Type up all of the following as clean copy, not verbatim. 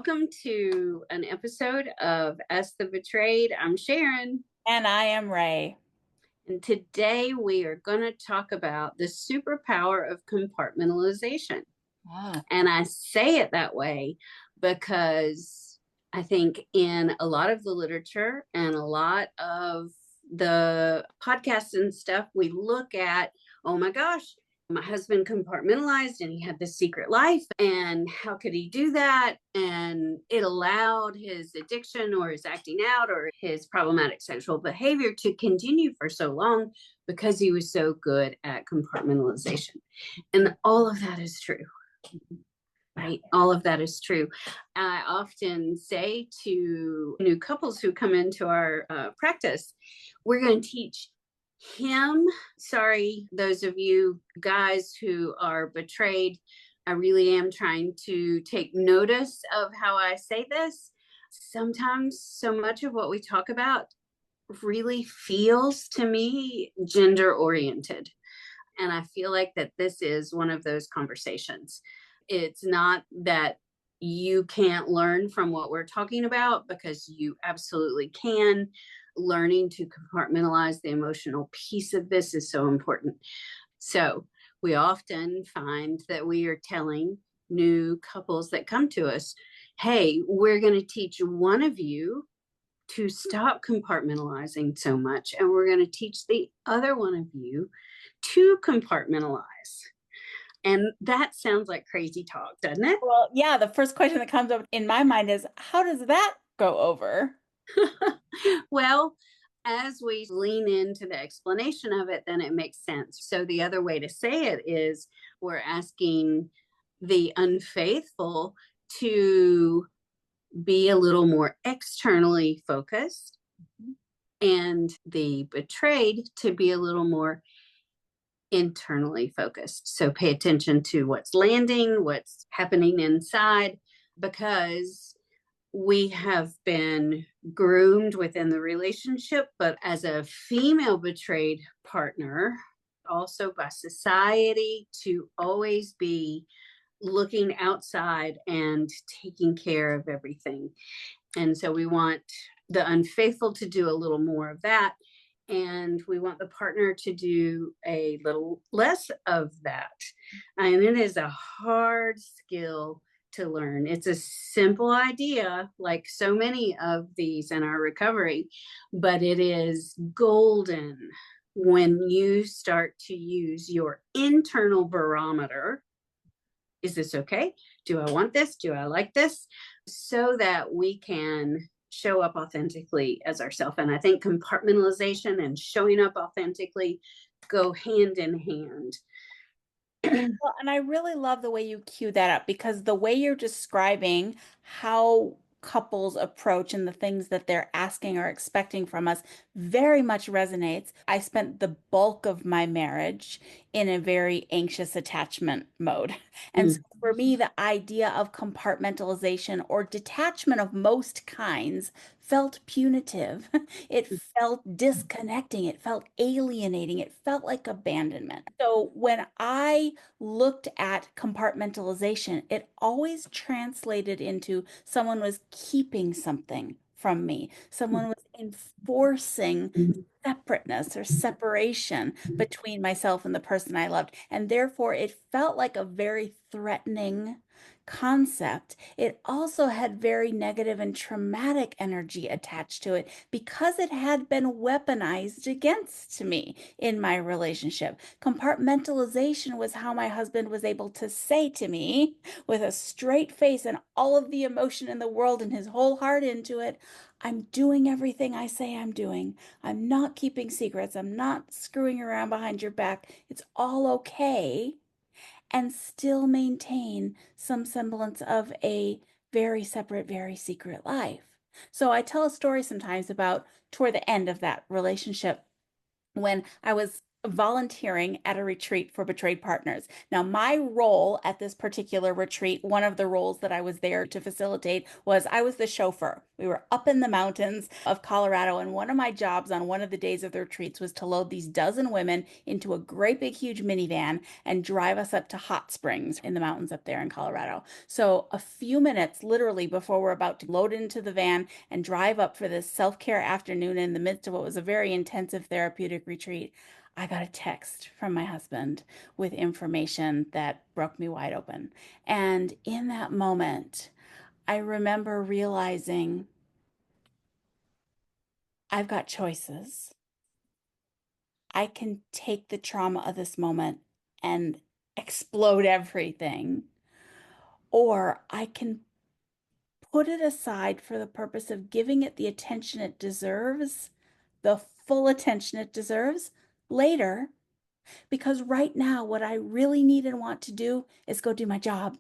welcome to an episode of Us the Betrayed. I'm Sharon, And I am Rae. and today we are going to talk about the superpower of compartmentalization. Ah, And I say it that way because I think in a lot of the literature and a lot of the podcasts and stuff, we look at, oh my gosh, my husband compartmentalized and he had this secret life. And how could he do that? And it allowed his addiction or his acting out or his problematic sexual behavior to continue for so long because he was so good at compartmentalization. And all of that is true. Right. All of that is true. I often say to new couples who come into our practice, we're going to teach him. Sorry, those of you guys who are betrayed, I really am trying to take notice of how I say this. Sometimes so much of what we talk about really feels to me gender oriented. And I feel like that this is one of those conversations. It's not that you can't learn from what we're talking about, because you absolutely can. Learning to compartmentalize the emotional piece of this is so important. So we often find that we are telling new couples that come to us, hey, we're going to teach one of you to stop compartmentalizing so much, and we're going to teach the other one of you to compartmentalize. And that sounds like crazy talk, doesn't it? well, yeah, the first question that comes up in my mind is, how does that go over? Well, as we lean into the explanation of it, then it makes sense. So the other way to say it is we're asking the unfaithful to be a little more externally focused, and the betrayed to be a little more internally focused. So pay attention to what's landing, what's happening inside, because we have been groomed within the relationship, but as a female betrayed partner, also by society, to always be looking outside and taking care of everything. And so we want the unfaithful to do a little more of that. And we want the partner to do a little less of that. And it is a hard skill to learn. It's a simple idea, like so many of these in our recovery, but it is golden when you start to use your internal barometer. Is this okay? Do I want this? Do I like this? So that we can show up authentically as ourselves. And I think compartmentalization and showing up authentically go hand in hand. Well, and I really love the way you cue that up because the way you're describing how couples approach and the things that they're asking or expecting from us very much resonates. I spent the bulk of my marriage in a very anxious attachment mode. And so Mm. for me, the idea of compartmentalization or detachment of most kinds felt punitive. It felt disconnecting. It felt alienating. It felt like abandonment. So when I looked at compartmentalization, it always translated into someone was keeping something from me. Someone was enforcing separateness or separation between myself and the person I loved. And therefore, it felt like a very threatening concept. It also had very negative and traumatic energy attached to it because it had been weaponized against me in my relationship. Compartmentalization was how my husband was able to say to me with a straight face and all of the emotion in the world and his whole heart into it, I'm doing everything I say I'm doing. I'm not keeping secrets. I'm not screwing around behind your back. It's all okay. And still maintain some semblance of a very separate, very secret life. So I tell a story sometimes about toward the end of that relationship when I was volunteering at a retreat for betrayed partners. Now, my role at this particular retreat, one of the roles that I was there to facilitate, was I was the chauffeur. We were up in the mountains of Colorado, and one of my jobs on one of the days of the retreats was to load these dozen women into a great big huge minivan and drive us up to hot springs in the mountains up there in Colorado. So a few minutes literally before we're about to load into the van and drive up for this self-care afternoon in the midst of what was a very intensive therapeutic retreat, I got a text from my husband with information that broke me wide open. And in that moment, I remember realizing I've got choices. I can take the trauma of this moment and explode everything, or I can put it aside for the purpose of giving it the attention it deserves, the full attention it deserves later. Because right now, what I really need and want to do is go do my job.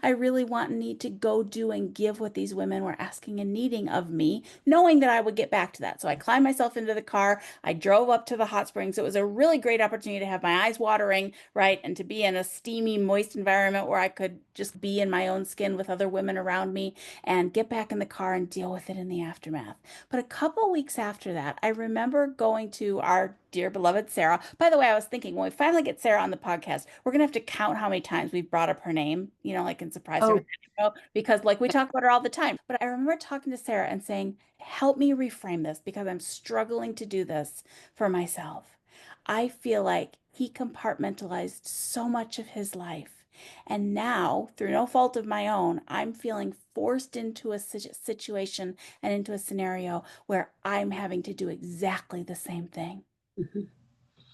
I really want and need to go do and give what these women were asking and needing of me, knowing that I would get back to that. So I climbed myself into the car. I drove up to the hot springs. It was a really great opportunity to have my eyes watering, right? And to be in a steamy, moist environment where I could just be in my own skin with other women around me and get back in the car and deal with it in the aftermath. But a couple weeks after that, I remember going to our dear beloved Sarah. By the way, I was thinking when we finally get Sarah on the podcast, we're gonna have to count how many times we've brought up her name, like and surprise her with Oh, that info, because like we talk about her all the time. But I remember talking to Sarah and saying, help me reframe this because I'm struggling to do this for myself. I feel like he compartmentalized so much of his life. And now, through no fault of my own, I'm feeling forced into a situation and into a scenario where I'm having to do exactly the same thing. mhm,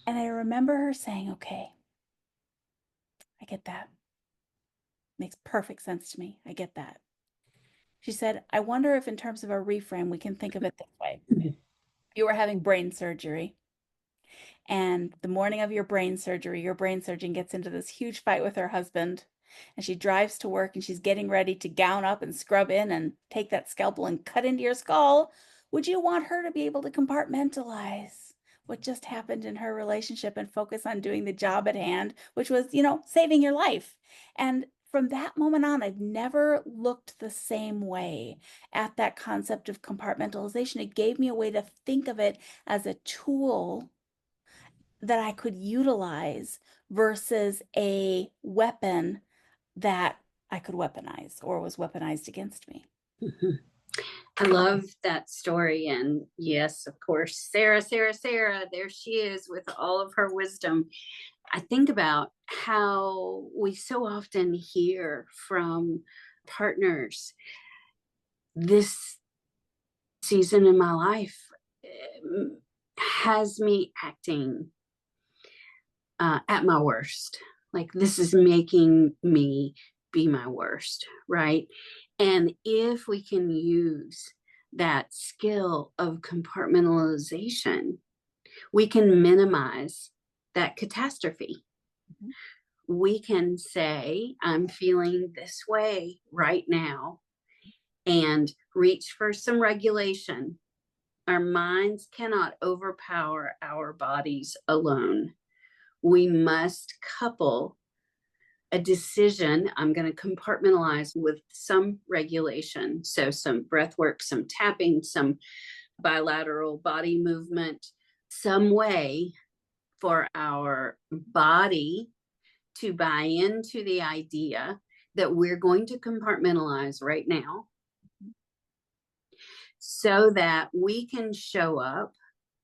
And I remember her saying, okay, I get that. Makes perfect sense to me. I get that. She said, I wonder if, in terms of a reframe, we can think of it this way. mhm. You were having brain surgery, and the morning of your brain surgeon gets into this huge fight with her husband. And she drives to work and she's getting ready to gown up and scrub in and take that scalpel and cut into your skull. Would you want her to be able to compartmentalize what just happened in her relationship and focus on doing the job at hand, which was, saving your life? And from that moment on, I've never looked the same way at that concept of compartmentalization. It gave me a way to think of it as a tool that I could utilize versus a weapon that I could weaponize or was weaponized against me. I love that story. And yes, of course, Sarah, Sarah, Sarah, there she is with all of her wisdom. I think about how we so often hear from partners, this season in my life has me acting at my worst. Like, this is making me be my worst, right? And if we can use that skill of compartmentalization, we can minimize that catastrophe. Mhm. We can say, I'm feeling this way right now, and reach for some regulation. Our minds cannot overpower our bodies alone. We must couple a decision. I'm going to compartmentalize with some regulation. So, some breath work, some tapping, some bilateral body movement, some way for our body to buy into the idea that we're going to compartmentalize right now so that we can show up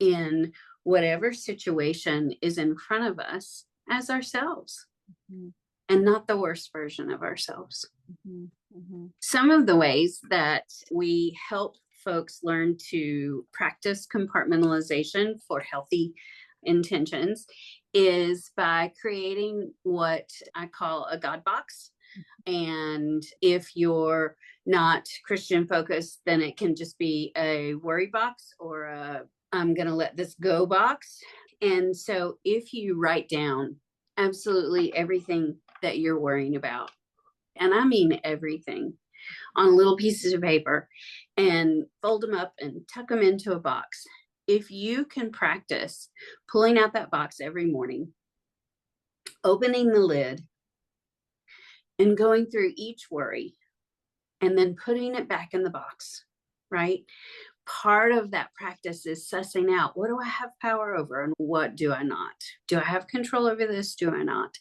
in whatever situation is in front of us as ourselves Mhm. and not the worst version of ourselves. Mhm. Mhm. Some of the ways that we help folks learn to practice compartmentalization for healthy intentions is by creating what I call a God box. And if you're not Christian focused, then it can just be a worry box or a I'm going to let this go box. And so if you write down absolutely everything that you're worrying about, and I mean everything, on little pieces of paper and fold them up and tuck them into a box, if you can practice pulling out that box every morning, opening the lid, and going through each worry and then putting it back in the box, right? Part of that practice is sussing out, what do I have power over and what do I not? Do I have control over this? Do I not?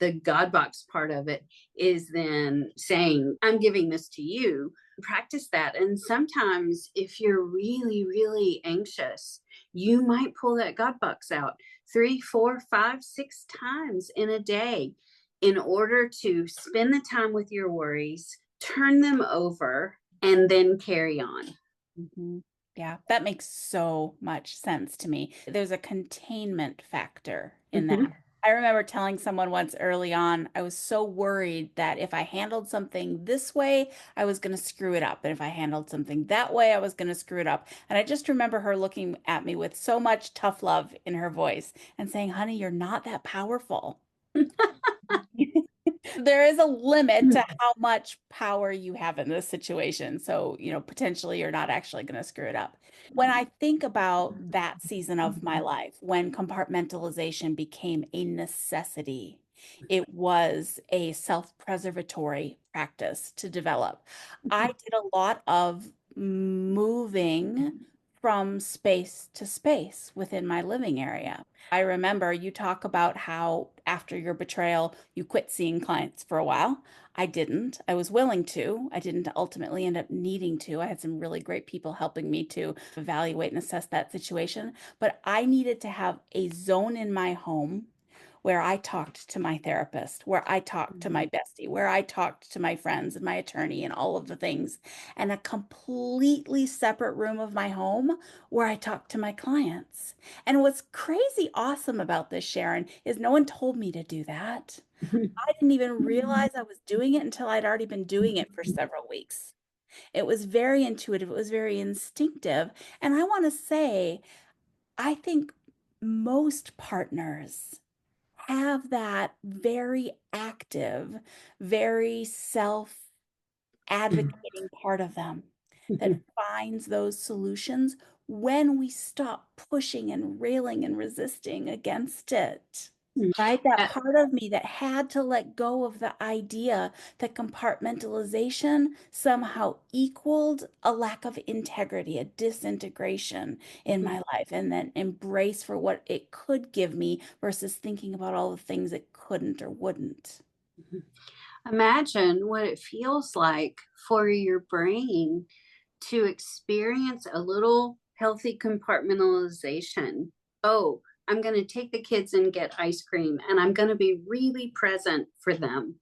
The God box part of it is then saying, I'm giving this to you. Practice that. And sometimes, if you're really, really anxious, you might pull that God box out 3, 4, 5, 6 times in a day in order to spend the time with your worries, turn them over, and then carry on. Mhm. Yeah, that makes so much sense to me. There's a containment factor in that. Mm-hmm. I remember telling someone once early on, I was so worried that if I handled something this way, I was going to screw it up. And if I handled something that way, I was going to screw it up. And I just remember her looking at me with so much tough love in her voice and saying, honey, you're not that powerful. There is a limit to how much power you have in this situation. So, potentially you're not actually going to screw it up. When I think about that season of my life, when compartmentalization became a necessity, it was a self-preservatory practice to develop. I did a lot of moving from space to space within my living area. I remember you talk about how after your betrayal, you quit seeing clients for a while. I didn't. I was willing to. I didn't ultimately end up needing to. I had some really great people helping me to evaluate and assess that situation. But I needed to have a zone in my home where I talked to my therapist, where I talked to my bestie, where I talked to my friends and my attorney and all of the things, and a completely separate room of my home where I talked to my clients. And what's crazy awesome about this, Sharon, is no one told me to do that. I didn't even realize I was doing it until I'd already been doing it for several weeks. It was very intuitive, it was very instinctive. And I want to say, I think most partners have that very active, very self advocating part of them that finds those solutions when we stop pushing and railing and resisting against it. Right? That Uh, part of me that had to let go of the idea that compartmentalization somehow equaled a lack of integrity, a disintegration in my life, and then embrace for what it could give me versus thinking about all the things it couldn't or wouldn't. Imagine what it feels like for your brain to experience a little healthy compartmentalization. Oh, I'm going to take the kids and get ice cream, and I'm going to be really present for them.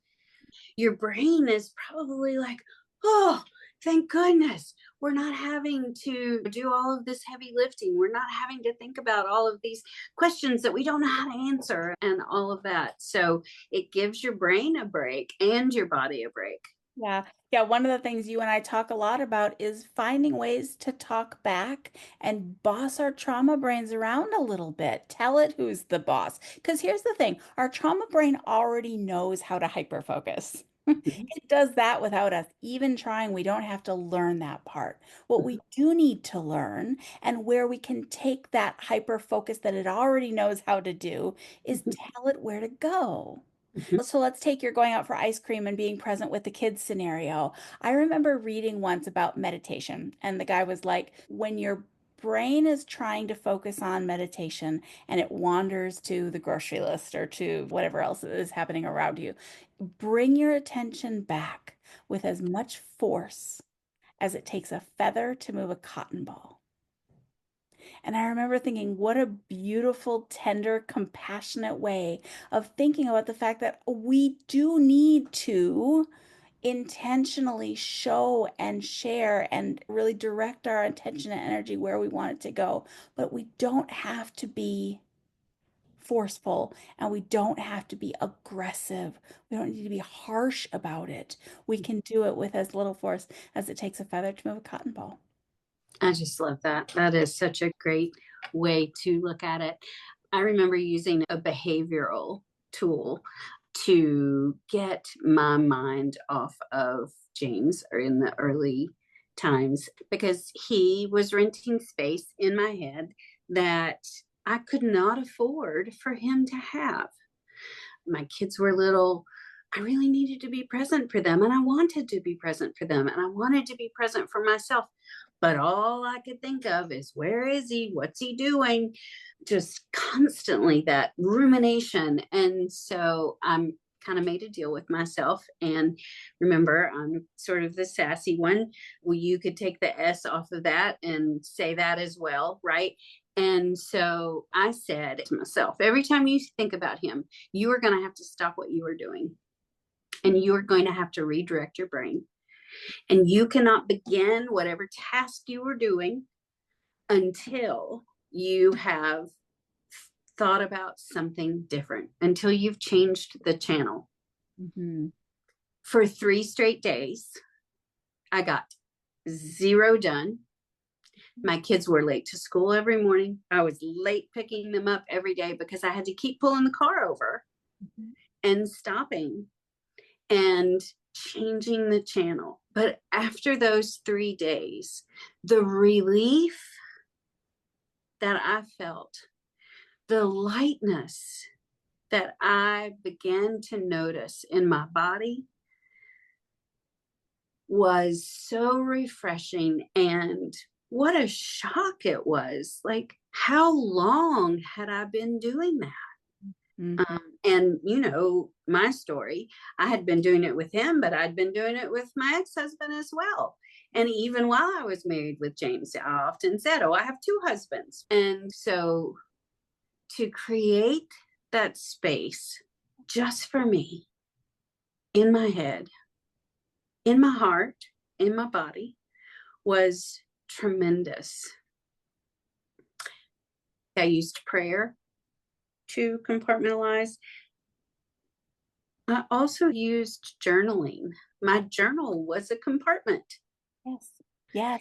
Your brain is probably like, oh, thank goodness. We're not having to do all of this heavy lifting. We're not having to think about all of these questions that we don't know how to answer and all of that. So it gives your brain a break and your body a break. Yeah. Yeah. One of the things you and I talk a lot about is finding ways to talk back and boss our trauma brains around a little bit. Tell it who's the boss. Because here's the thing, our trauma brain already knows how to hyper focus. It does that without us even trying. We don't have to learn that part. What we do need to learn and where we can take that hyper focus that it already knows how to do is tell it where to go. So let's take your going out for ice cream and being present with the kids scenario. I remember reading once about meditation, and the guy was like, when your brain is trying to focus on meditation and it wanders to the grocery list or to whatever else is happening around you, bring your attention back with as much force as it takes a feather to move a cotton ball. And I remember thinking, what a beautiful, tender, compassionate way of thinking about the fact that we do need to intentionally show and share and really direct our attention and energy where we want it to go. But we don't have to be forceful and we don't have to be aggressive. We don't need to be harsh about it. We can do it with as little force as it takes a feather to move a cotton ball. I just love that. That is such a great way to look at it. I remember using a behavioral tool to get my mind off of James or in the early times because he was renting space in my head that I could not afford for him to have. My kids were little. I really needed to be present for them, and I wanted to be present for them, and I wanted to be present for myself. But all I could think of is, where is he? What's he doing? Just constantly that rumination. And so I'm kind of made a deal with myself. And remember, I'm sort of the sassy one. Well, you could take the S off of that and say that as well, right? And so I said to myself, every time you think about him, you are going to have to stop what you are doing, and you are going to have to redirect your brain. And you cannot begin whatever task you are doing until you have thought about something different, until you've changed the channel. Mm-hmm. For 3 straight days, I got 0 done. My kids were late to school every morning. I was late picking them up every day because I had to keep pulling the car over and stopping and changing the channel. But after those 3 days, the relief that I felt, the lightness that I began to notice in my body was so refreshing. And what a shock it was. Like, how long had I been doing that? Mm-hmm. And you know, my story, I had been doing it with him, but I'd been doing it with my ex-husband as well. And even while I was married with James, I often said, oh, I have 2 husbands. And so to create that space just for me, in my head, in my heart, in my body, was tremendous. I used prayer to compartmentalize. I also used journaling. My journal was a compartment. Yes. Yes.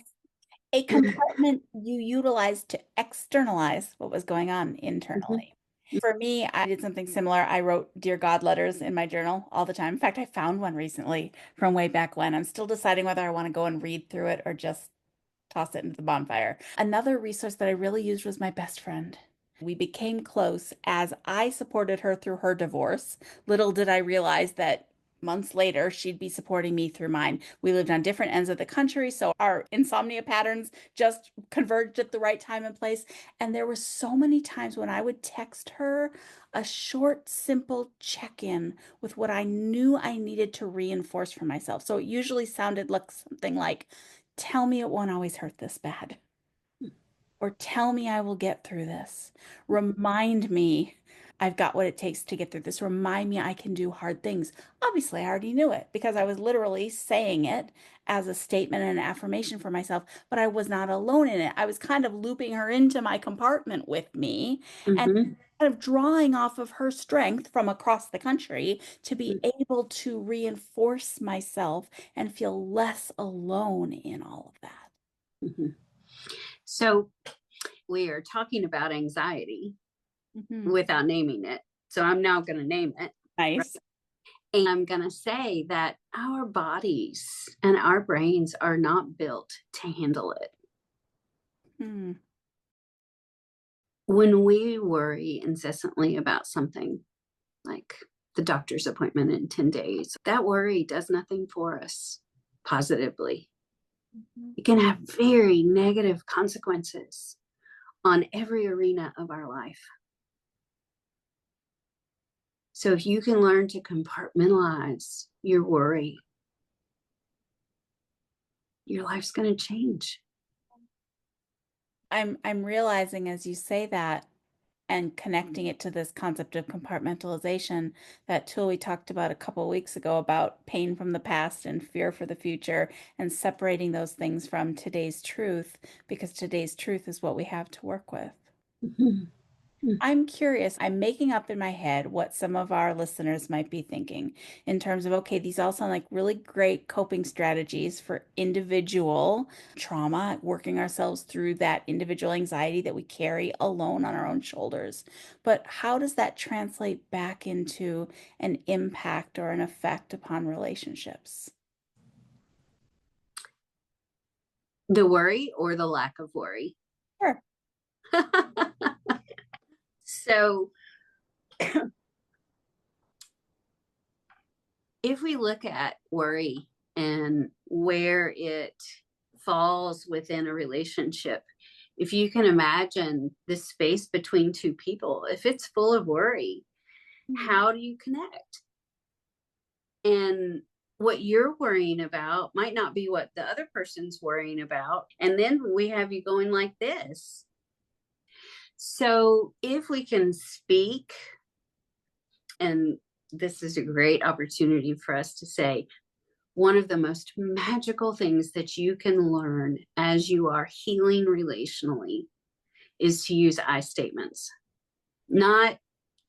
A compartment you utilized to externalize what was going on Mhm. internally. For me, I did something similar. I wrote Dear God letters in my journal all the time. In fact, I found one recently from way back when. I'm still deciding whether I want to go and read through it or just toss it into the bonfire. Another resource that I really used was my best friend. We became close as I supported her through her divorce. Little did I realize that months later, she'd be supporting me through mine. We lived on different ends of the country, so our insomnia patterns just converged at the right time and place. And there were so many times when I would text her a short, simple check-in with what I knew I needed to reinforce for myself. So it usually sounded like something like, tell me it won't always hurt this bad. Or tell me I will get through this. Remind me I've got what it takes to get through this. Remind me I can do hard things. Obviously, I already knew it because I was literally saying it as a statement and an affirmation for myself, but I was not alone in it. I was kind of looping her into my compartment with me and Mhm. kind of drawing off of her strength from across the country to be able to reinforce myself and feel less alone in all of that. Mhm. So we are talking about anxiety Mhm. without naming it. So I'm now going to name it. Right? Nice. And I'm going to say that our bodies and our brains are not built to handle it. Hmm. When we worry incessantly about something like the doctor's appointment in 10 days, that worry does nothing for us positively. It can have very negative consequences on every arena of our life. So if you can learn to compartmentalize your worry, your life's going to change. I'm realizing as you say that and connecting it to this concept of compartmentalization, that tool we talked about a couple of weeks ago about pain from the past and fear for the future and separating those things from today's truth, because today's truth is what we have to work with. Mhm. I'm curious. I'm making up in my head what some of our listeners might be thinking in terms of, okay, these all sound like really great coping strategies for individual trauma, working ourselves through that individual anxiety that we carry alone on our own shoulders. But how does that translate back into an impact or an effect upon relationships? The worry or the lack of worry? Sure. So if we look at worry and where it falls within a relationship, if you can imagine the space between two people, if it's full of worry, Mm. how do you connect? And what you're worrying about might not be what the other person's worrying about. And then we have you going like this. So if we can speak, and this is a great opportunity for us to say, one of the most magical things that you can learn as you are healing relationally is to use I statements. Not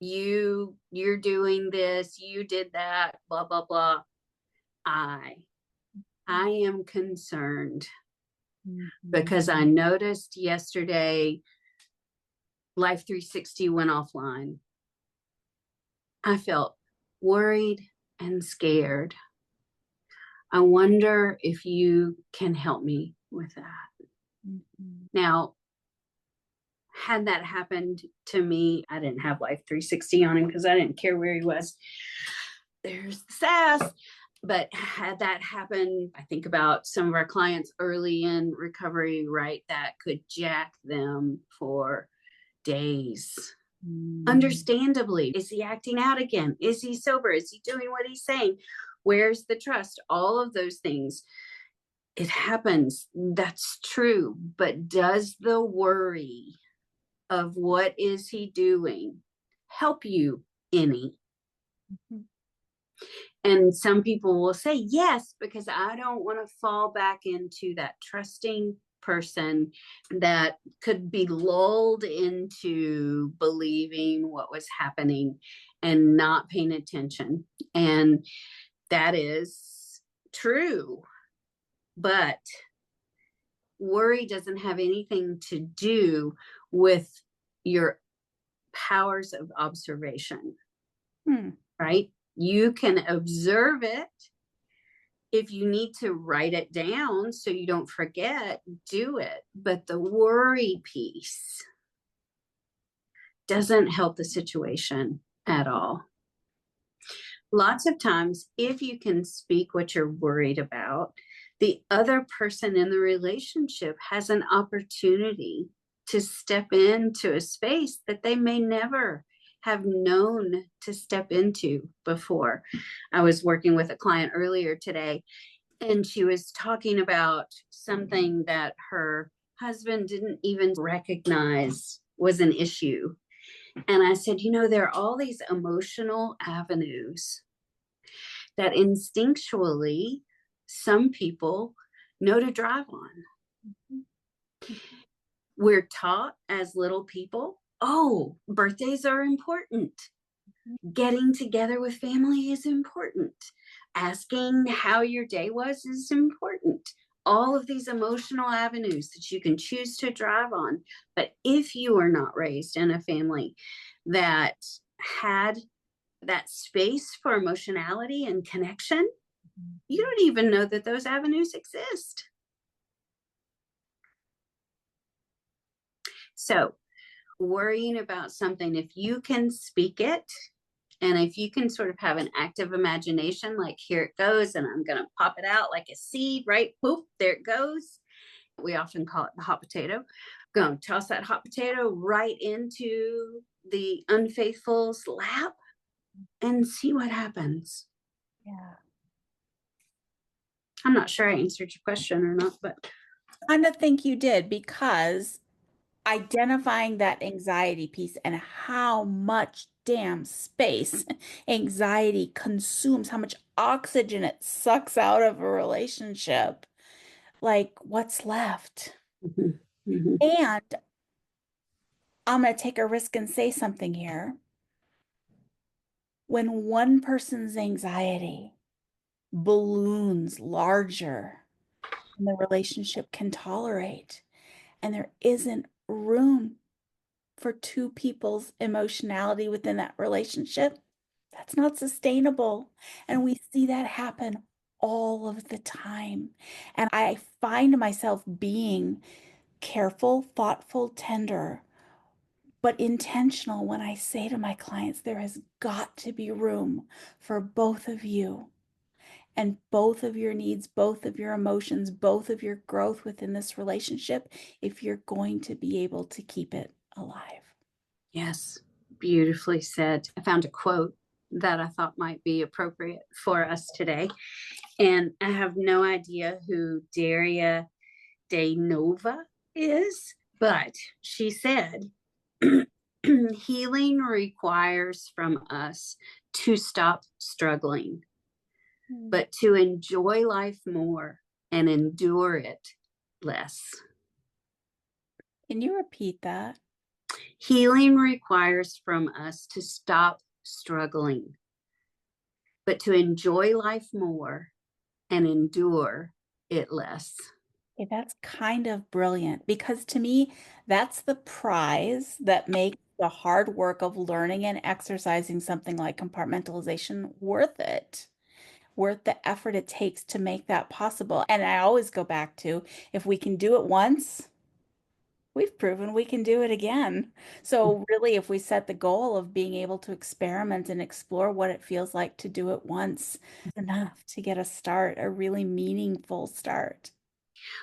you're doing this, you did that, blah, blah, blah. I am concerned Mhm. because I noticed yesterday Life 360 went offline. I felt worried and scared. I wonder if you can help me with that. Mhm. Now, had that happened to me, I didn't have Life 360 on him because I didn't care where he was. There's the sass. But had that happened, I think about some of our clients early in recovery, right? That could jack them for days. Mhm. Understandably, is he acting out again? Is he sober? Is he doing what he's saying? Where's the trust? All of those things. It happens. That's true. But does the worry of what is he doing help you any? Mhm. And some people will say yes, because I don't want to fall back into that trusting person that could be lulled into believing what was happening and not paying attention. And that is true. But worry doesn't have anything to do with your powers of observation, Hmm. right? You can observe it. If you need to write it down so you don't forget, do it. But the worry piece doesn't help the situation at all. Lots of times, if you can speak what you're worried about, the other person in the relationship has an opportunity to step into a space that they may never have known to step into before. I was working with a client earlier today, and she was talking about something that her husband didn't even recognize was an issue. And I said, there are all these emotional avenues that instinctually some people know to drive on. We're taught as little people, oh, birthdays are important. Getting together with family is important. Asking how your day was is important. All of these emotional avenues that you can choose to drive on. But if you are not raised in a family that had that space for emotionality and connection, you don't even know that those avenues exist. So, worrying about something, if you can speak it, and if you can sort of have an active imagination, like here it goes, and I'm going to pop it out like a seed, right? Poop, there it goes. We often call it the hot potato. Go toss that hot potato right into the unfaithful's lap and see what happens. Yeah. I'm not sure I answered your question or not, but I kind of think you did, because identifying that anxiety piece and how much damn space anxiety consumes, how much oxygen it sucks out of a relationship, like what's left? mhm, mhm. And I'm going to take a risk and say something here. When one person's anxiety balloons larger than the relationship can tolerate, and there isn't room for two people's emotionality within that relationship, that's not sustainable. And we see that happen all of the time. And I find myself being careful, thoughtful, tender, but intentional when I say to my clients, there has got to be room for both of you and both of your needs, both of your emotions, both of your growth within this relationship if you're going to be able to keep it alive. Yes, beautifully said. I found a quote that I thought might be appropriate for us today. And I have no idea who Daria De Nova is, but she said, healing requires from us to stop struggling, Hmm. but to enjoy life more and endure it less. Can you repeat that? Healing requires from us to stop struggling, but to enjoy life more and endure it less. Okay, that's kind of brilliant because to me, that's the prize that makes the hard work of learning and exercising something like compartmentalization worth it, worth the effort it takes to make that possible. And I always go back to if we can do it once, we've proven we can do it again. So, really, if we set the goal of being able to experiment and explore what it feels like to do it once, it's enough to get a start, a really meaningful start.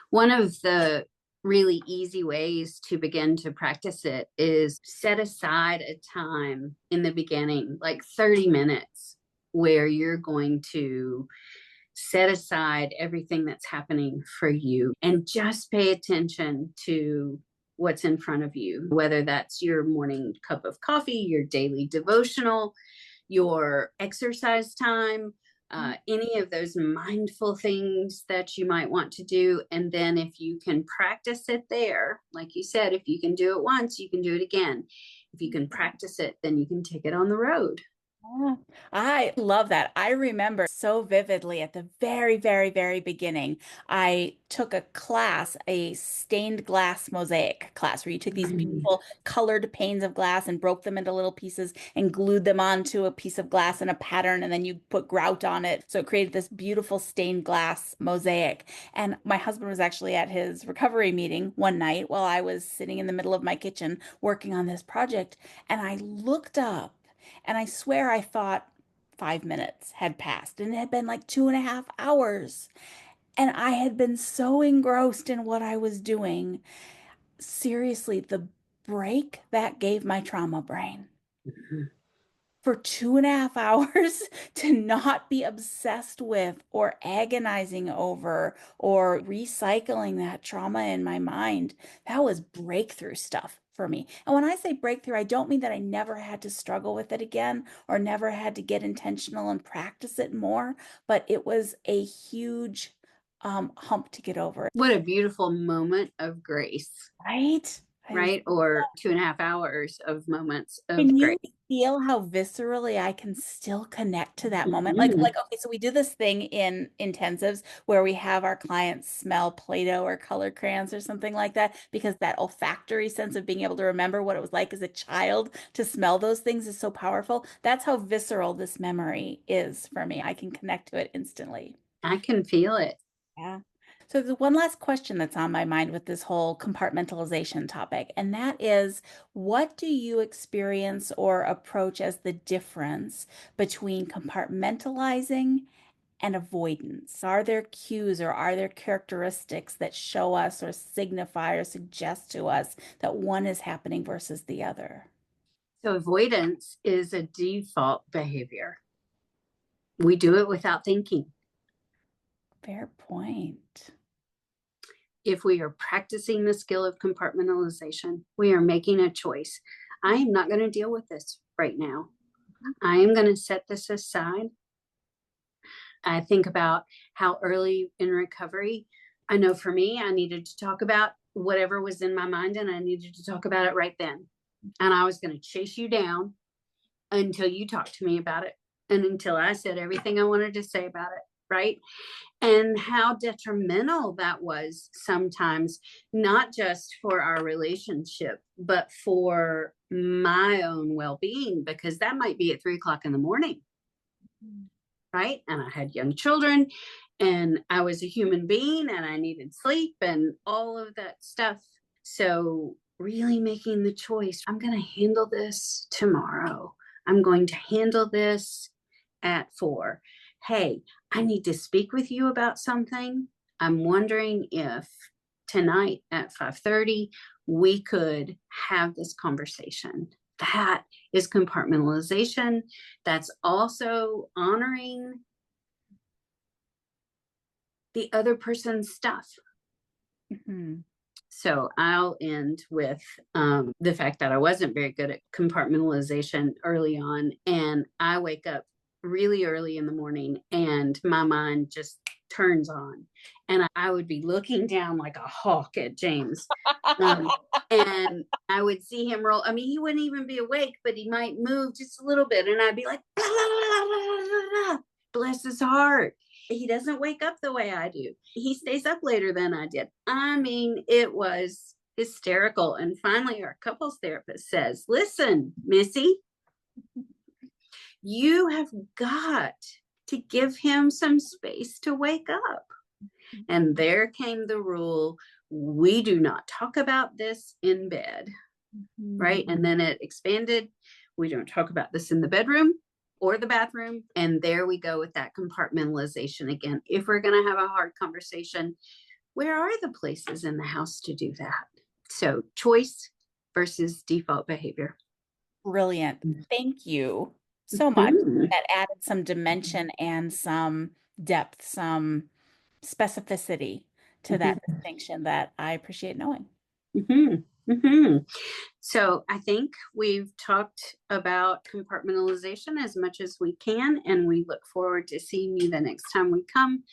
One of the really easy ways to begin to practice it is set aside a time in the beginning, like 30 minutes, where you're going to set aside everything that's happening for you and just pay attention to what's in front of you, whether that's your morning cup of coffee, your daily devotional, your exercise time, any of those mindful things that you might want to do. And then if you can practice it there, like you said, if you can do it once, you can do it again. If you can practice it, then you can take it on the road. Yeah, I love that. I remember so vividly at the very, very, very beginning, I took a class, a stained glass mosaic class, where you took these beautiful colored panes of glass and broke them into little pieces and glued them onto a piece of glass in a pattern, and then you put grout on it. So it created this beautiful stained glass mosaic. And my husband was actually at his recovery meeting one night while I was sitting in the middle of my kitchen working on this project, and I looked up. And I swear I thought 5 minutes had passed, and it had been like 2.5 hours. And I had been so engrossed in what I was doing. Seriously, the break that gave my trauma brain for 2.5 hours to not be obsessed with or agonizing over or recycling that trauma in my mind. That was breakthrough stuff for me. And when I say breakthrough, I don't mean that I never had to struggle with it again or never had to get intentional and practice it more, but it was a huge hump to get over, What a beautiful moment of grace, right? right? Or 2.5 hours of moments Can of grace. you feel how viscerally I can still connect to that moment? Mhm. Okay, so we do this thing in intensives where we have our clients smell Play-Doh or colored crayons or something like that because that olfactory sense of being able to remember what it was like as a child to smell those things is so powerful. That's how visceral this memory is for me. I can connect to it instantly. I can feel it. Yeah. So the one last question that's on my mind with this whole compartmentalization topic, and that is, what do you experience or approach as the difference between compartmentalizing and avoidance? Are there cues or are there characteristics that show us or signify or suggest to us that one is happening versus the other? So, avoidance is a default behavior. We do it without thinking. Fair point. If we are practicing the skill of compartmentalization, we are making a choice. I am not going to deal with this right now. I am going to set this aside. I think about how early in recovery, I know for me, I needed to talk about whatever was in my mind and I needed to talk about it right then. And I was going to chase you down until you talked to me about it and until I said everything I wanted to say about it. Right. And how detrimental that was sometimes, not just for our relationship, but for my own well being, because that might be at 3 o'clock in the morning. Right. And I had young children. and I was a human being and I needed sleep and all of that stuff. So, really making the choice, I'm going to handle this tomorrow. I'm going to handle this at 4. Hey, I need to speak with you about something. I'm wondering if tonight at 5:30 we could have this conversation. That is compartmentalization. That's also honoring the other person's stuff. Mhm. So I'll end with the fact that I wasn't very good at compartmentalization early on. And I wake up really early in the morning and my mind just turns on. And I would be looking down like a hawk at James. Um, and I would see him roll. I mean, he wouldn't even be awake, but he might move just a little bit. And I'd be like, blah, blah, blah, blah, blah, blah. Bless his heart. He doesn't wake up the way I do. He stays up later than I did. I mean, it was hysterical. And finally, our couples therapist says, listen, Missy, you have got to give him some space to wake up. And there came the rule, we do not talk about this in bed, right? And then it expanded. We don't talk about this in the bedroom or the bathroom. And there we go with that compartmentalization again. If we're going to have a hard conversation, where are the places in the house to do that? So choice versus default behavior. Brilliant. Thank you so much. Mhm. That added some dimension and some depth, some specificity to that Mhm. distinction that I appreciate knowing. Mhm. Mhm. So I think we've talked about compartmentalization as much as we can, and we look forward to seeing you the next time we come.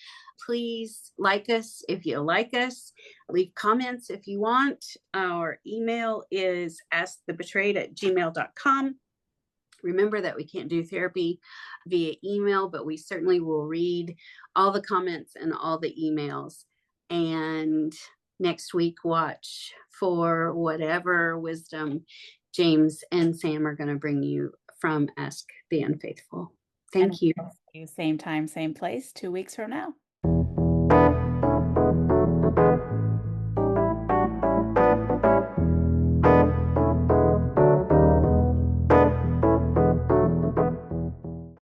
Please like us if you like us. Leave comments if you want. Our email is askthebetrayed@gmail.com. Remember that we can't do therapy via email, but we certainly will read all the comments and all the emails. And next week, watch for whatever wisdom James and Sam are going to bring you from Ask the Unfaithful. And Thank you. we'll see you same time, same place, 2 weeks from now.